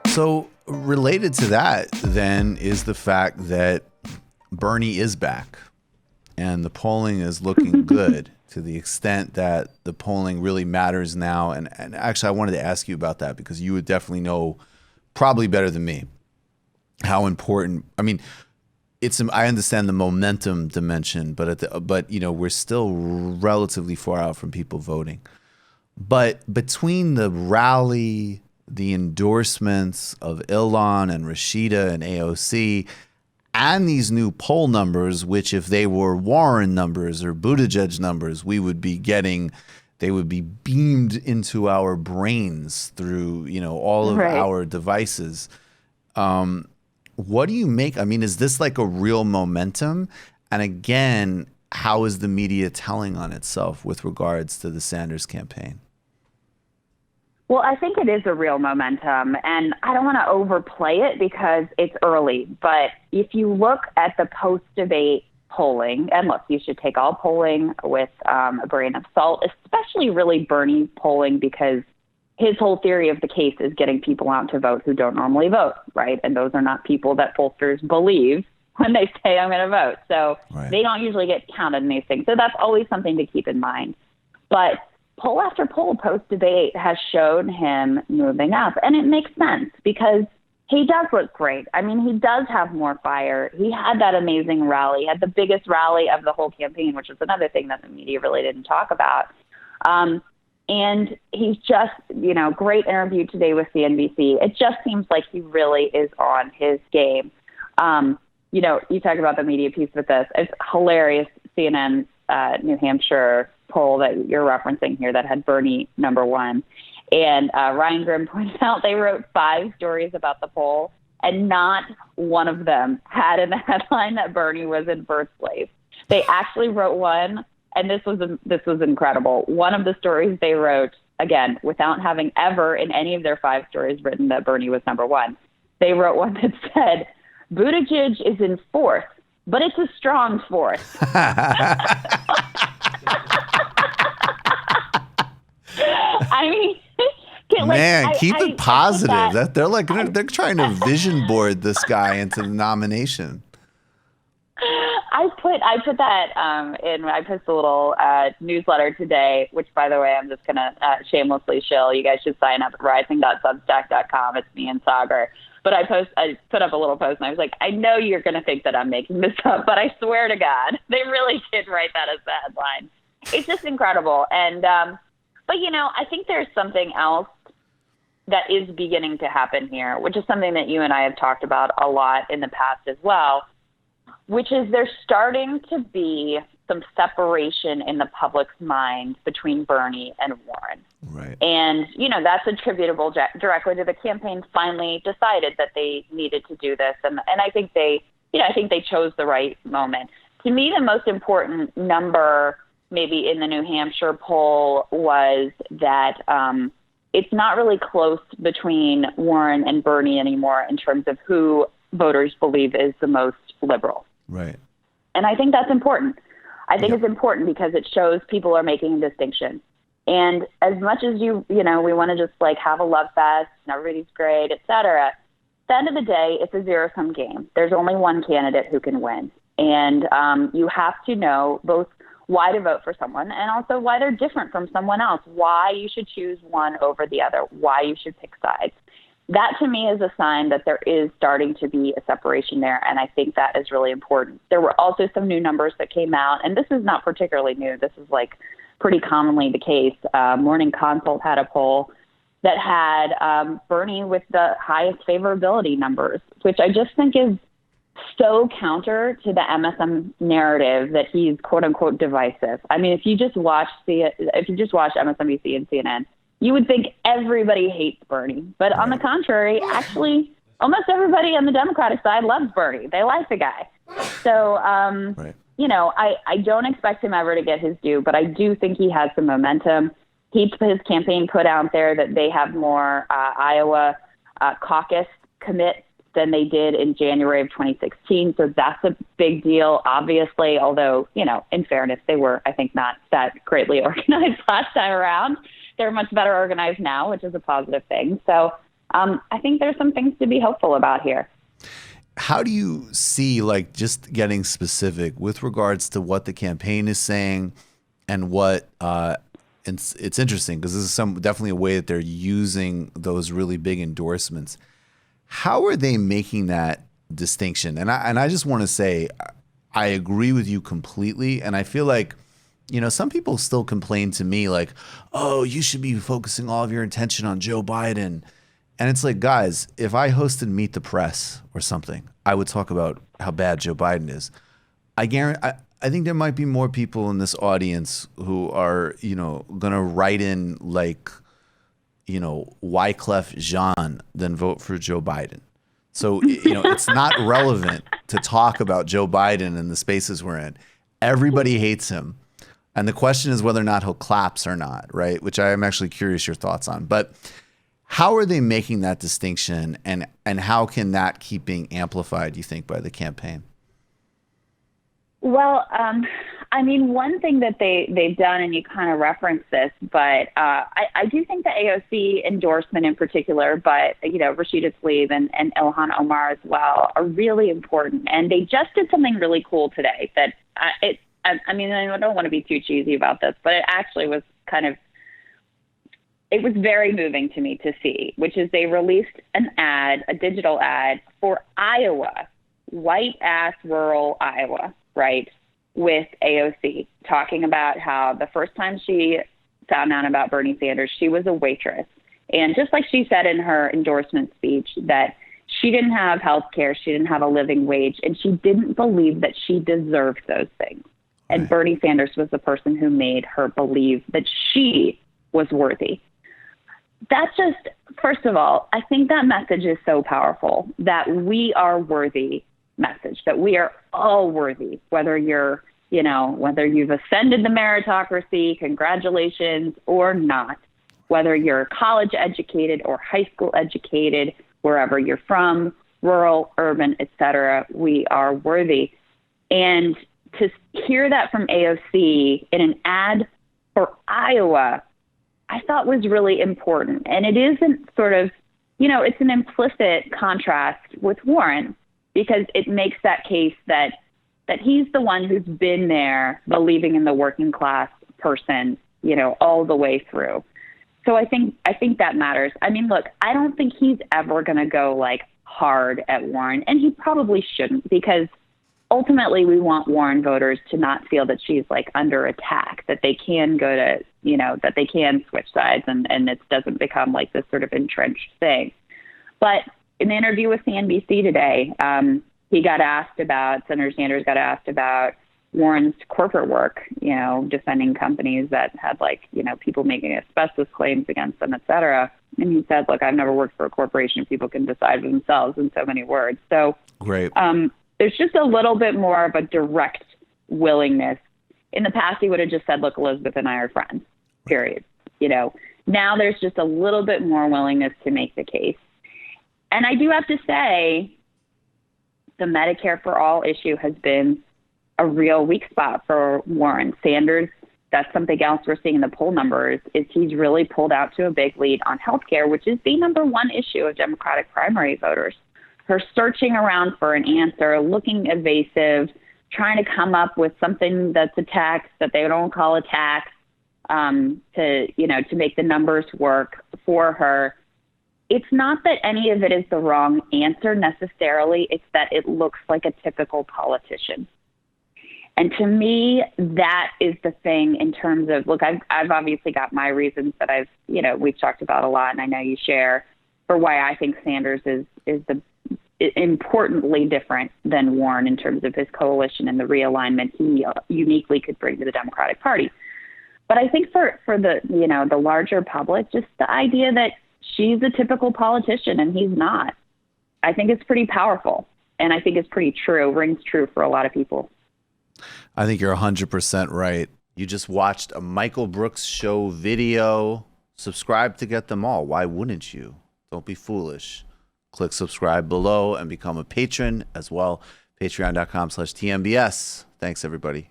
So related to that, then, is the fact that Bernie is back and the polling is looking good to the extent that the polling really matters now. And actually, I wanted to ask you about that because you would definitely know probably better than me how important. I mean, I understand the momentum dimension, but we're still relatively far out from people voting. But between the rally, the endorsements of Ilhan and Rashida and AOC, and these new poll numbers, which if they were Warren numbers or Buttigieg numbers, they would be beamed into our brains through, all of our devices. What do you make? I mean, is this like a real momentum? And again, how is the media telling on itself with regards to the Sanders campaign? Well, I think it is a real momentum, and I don't want to overplay it because it's early. But if you look at the post-debate polling, and look, you should take all polling with a grain of salt, especially really Bernie's polling, because his whole theory of the case is getting people out to vote who don't normally vote, right? And those are not people that pollsters believe when they say I'm going to vote. So They don't usually get counted in these things. So that's always something to keep in mind. But poll after poll post-debate has shown him moving up. And it makes sense because he does look great. I mean, he does have more fire. He had that amazing rally, had the biggest rally of the whole campaign, which is another thing that the media really didn't talk about. And he's just, great interview today with CNBC. It just seems like he really is on his game. You talk about the media piece with this. It's hilarious. CNN's New Hampshire poll that you're referencing here that had Bernie number one. And Ryan Grimm pointed out they wrote 5 stories about the poll, and not one of them had in the headline that Bernie was in first place. They actually wrote one, and this was incredible. One of the stories they wrote, again, without having ever in any of their 5 stories written that Bernie was number one, they wrote one that said, Buttigieg is in fourth, but it's a strong fourth. I mean, keep it positive. They're trying to vision board this guy into the nomination. I put that in. I posted a little newsletter today, which, by the way, I'm just gonna shamelessly shill. You guys should sign up at rising.substack.com. It's me and Sagar. But I put up a little post, and I was like, I know you're gonna think that I'm making this up, but I swear to God, they really did write that as the headline. It's just incredible. And but I think there's something else that is beginning to happen here, which is something that you and I have talked about a lot in the past as well, which is there's starting to be some separation in the public's mind between Bernie and Warren. Right. And, that's attributable directly to the campaign finally decided that they needed to do this. And I think they chose the right moment. To me, the most important number maybe in the New Hampshire poll was that it's not really close between Warren and Bernie anymore in terms of who voters believe is the most liberal. Right. And I think that's important. I think it's important because it shows people are making a distinction. And as much as we want to just have a love fest and everybody's great, et cetera, at the end of the day, it's a zero-sum game. There's only one candidate who can win. And you have to know both why to vote for someone and also why they're different from someone else, why you should choose one over the other, why you should pick sides. That to me is a sign that there is starting to be a separation there, and I think that is really important. There were also some new numbers that came out, and this is not particularly new. This is pretty commonly the case. Morning Consult had a poll that had Bernie with the highest favorability numbers, which I just think is so counter to the MSM narrative that he's quote unquote divisive. I mean, if you just watch MSNBC and CNN, you would think everybody hates Bernie. But on the contrary, actually, almost everybody on the Democratic side loves Bernie. They like the guy. So, I don't expect him ever to get his due, but I do think he has some momentum. His campaign put out there that they have more Iowa caucus commits than they did in January of 2016. So that's a big deal, obviously, although, in fairness, they were, I think, not that greatly organized last time around. They're much better organized now, which is a positive thing. So I think there's some things to be hopeful about here. How do you see, like, just getting specific with regards to what the campaign is saying and what it's interesting because this is definitely a way that they're using those really big endorsements. How are they making that distinction? And I just want to say I agree with you completely, and I feel like, you know, some people still complain to me like, oh, you should be focusing all of your attention on Joe Biden. And it's like, guys, if I hosted Meet the Press or something, I would talk about how bad Joe Biden is. I think there might be more people in this audience who are, you know, going to write in like, you know, Wyclef Jean than vote for Joe Biden. So, you know, it's not relevant to talk about Joe Biden in the spaces we're in. Everybody hates him. And the question is whether or not he'll collapse or not, right? Which I am actually curious your thoughts on. But how are they making that distinction, and how can that keep being amplified, you think, by the campaign? Well, I mean, one thing that they've done, and you kind of referenced this, but I do think the AOC endorsement in particular, but, you know, Rashida Tlaib and Ilhan Omar as well are really important. And they just did something really cool today that I mean, I don't want to be too cheesy about this, but it actually was it was very moving to me to see, which is they released a digital ad for Iowa, white-ass rural Iowa, right, with AOC, talking about how the first time she found out about Bernie Sanders, she was a waitress. And just like she said in her endorsement speech, that she didn't have health care, she didn't have a living wage, and she didn't believe that she deserved those things. And right. Bernie Sanders was the person who made her believe that she was worthy. That's just, first of all, I think that message is so powerful, that we are worthy message, that we are all worthy, whether you're, you know, whether you've ascended the meritocracy, congratulations, or not, whether you're college educated or high school educated, wherever you're from, rural, urban, etc., we are worthy. And to hear that from AOC in an ad for Iowa, I thought was really important. And it isn't sort of, you know, it's an implicit contrast with Warren, because it makes that case that he's the one who's been there believing in the working class person, you know, all the way through. So I think that matters. I mean, look, I don't think he's ever going to go like hard at Warren, and he probably shouldn't, because ultimately we want Warren voters to not feel that she's like under attack, that they can go to, you know, that they can switch sides and it doesn't become like this sort of entrenched thing. But in the interview with CNBC today, Senator Sanders got asked about Warren's corporate work, you know, defending companies that had like, you know, people making asbestos claims against them, et cetera. And he said, look, I've never worked for a corporation. People can decide for themselves, in so many words. So great. There's just a little bit more of a direct willingness. In the past, he would have just said, look, Elizabeth and I are friends, period. You know, now there's just a little bit more willingness to make the case. And I do have to say, the Medicare for All issue has been a real weak spot for Warren. Sanders, that's something else we're seeing in the poll numbers, is he's really pulled out to a big lead on healthcare, which is the number one issue of Democratic primary voters. Her searching around for an answer, looking evasive, trying to come up with something that's a tax that they don't call a tax, to make the numbers work for her. It's not that any of it is the wrong answer necessarily. It's that it looks like a typical politician. And to me, that is the thing in terms of, look, I've obviously got my reasons that we've talked about a lot, and I know you share, for why I think Sanders is the importantly different than Warren in terms of his coalition and the realignment he uniquely could bring to the Democratic Party. But I think for the larger public, just the idea that she's a typical politician and he's not, I think it's pretty powerful. And I think it's pretty true, rings true for a lot of people. I think you're 100% right. You just watched a Michael Brooks show video. Subscribe to get them all. Why wouldn't you? Don't be foolish. Click subscribe below and become a patron as well. Patreon.com/TMBS. Thanks, everybody.